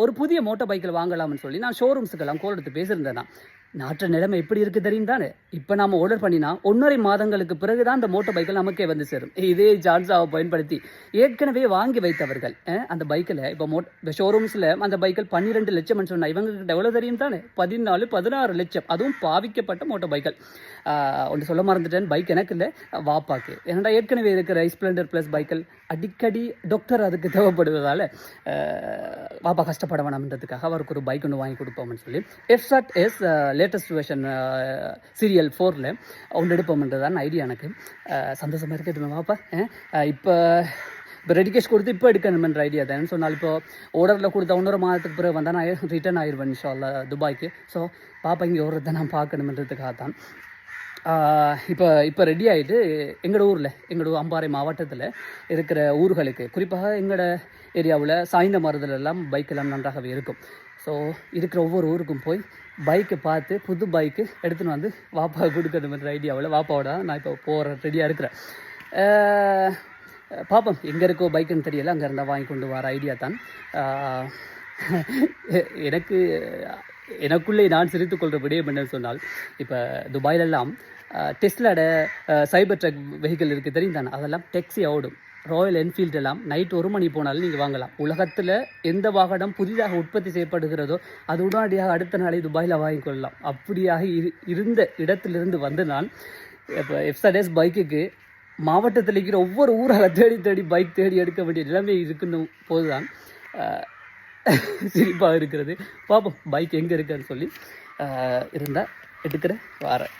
ஒரு புதிய மோட்டார் பைக்கில் வாங்கலாம்னு சொல்லி நான் ஷோரூம்ஸுக்கெல்லாம் கோல் எடுத்து பேசியிருந்தேன். நாட்டு நிலைமை எப்படி இருக்குது தெரியும் தானே. இப்போ நாம் ஆர்டர் பண்ணினா 1.5 மாதங்களுக்கு பிறகு தான் அந்த மோட்டார் பைக்கில் நமக்கே வந்து சேரும். இதே சான்ஸாவை பயன்படுத்தி ஏற்கனவே வாங்கி வைத்தவர்கள் அந்த பைக்கில் இப்போ ஷோரூம்ஸில் அந்த பைக்கில் 12 லட்சம்னு சொன்னால் இவங்ககிட்ட எவ்வளோ தெரியும் தானே, 14-16 லட்சம். அதுவும் பாவிக்கப்பட்ட மோட்டார் பைக்கில். ஒன்று சொல்ல மறந்துட்டேன், பைக் எனக்கு இல்லை, வாப்பாக்கு. ஏன்னா ஏற்கனவே இருக்கிற ஸ்ப்ளெண்டர் ப்ளஸ் பைக்கில் அடிக்கடி டாக்டர் அதுக்கு தேவைப்படுவதால் வாப்பா கஷ்டப்பட வேணாம்ன்றதுக்காக அவருக்கு ஒரு பைக் ஒன்று வாங்கி கொடுப்போம்னு சொல்லி FZS லேட்டஸ்ட் வெர்ஷன் சீரியல் 4 ஒன்று எடுப்போம்ன்றதான் ஐடியா. எனக்கு சந்தோஷமாக இருக்கட்டும் வாப்பா. இப்போ ரெடி கேஷ் கொடுத்து இப்போ எடுக்கணுமென்ற ஐடியா தான் சொன்னால். இப்போ ஆர்டரில் கொடுத்த 1.5 மாதத்துக்கு பிறகு வந்தால் நான் ரிட்டர்ன் ஆயிடுவேன் இன்ஷா அல்லாஹ் துபாய்க்கு. ஸோ பாப்பா இங்கே ஓடுறதை நான் பார்க்கணுமென்றதுக்காக தான் இப்போ ரெடி ஆகிட்டு எங்களோட அம்பாறை மாவட்டத்தில் இருக்கிற ஊர்களுக்கு, குறிப்பாக எங்களோட ஏரியாவில் சாய்ந்த மருதுலெல்லாம் பைக்கெல்லாம் நன்றாகவே இருக்கும். ஸோ இருக்கிற ஒவ்வொரு ஊருக்கும் போய் பைக்கை பார்த்து புது பைக்கு எடுத்துன்னு வந்து வாப்பா கொடுக்கணுன்ற ஐடியாவில் வாப்பாவோட நான் இப்போ போகிற ரெடியாக இருக்கிறேன். பார்ப்போம், எங்கே இருக்கோ பைக்குன்னு தெரியலை, அங்கே இருந்தால் வாங்கி கொண்டு வர ஐடியா தான். எனக்குள்ளே நான் சிரித்து கொள்கிற விடயம் என்னன்னு சொன்னால், இப்போ துபாயிலெல்லாம் டெஸ்லாட சைபர் ட்ரக் வெஹிக்கிள் இருக்குது தெரியும் தானே, அதெல்லாம் டெக்ஸி ஓடும். ராயல் என்ஃபீல்டு எல்லாம் நைட் 1 மணி போனாலும் நீங்கள் வாங்கலாம். உலகத்தில் எந்த வாகனம் புதிதாக உற்பத்தி செய்யப்படுகிறதோ அது உடனடியாக அடுத்த நாளை துபாயில் வாங்கிக்கொள்ளலாம். அப்படியாக இருந்த இடத்திலிருந்து வந்து நான் இப்போ FZS பைக்குக்கு மாவட்டத்தில் இருக்கிற ஒவ்வொரு ஊராக தேடி பைக் தேடி எடுக்க வேண்டிய நிலைமை இருக்குன்னு போதுதான் சிரிப்பாக இருக்கிறது. பார்ப்போம் பைக் எங்கே இருக்குன்னு சொல்லி இருந்தால் எடுக்கிற வாரேன்.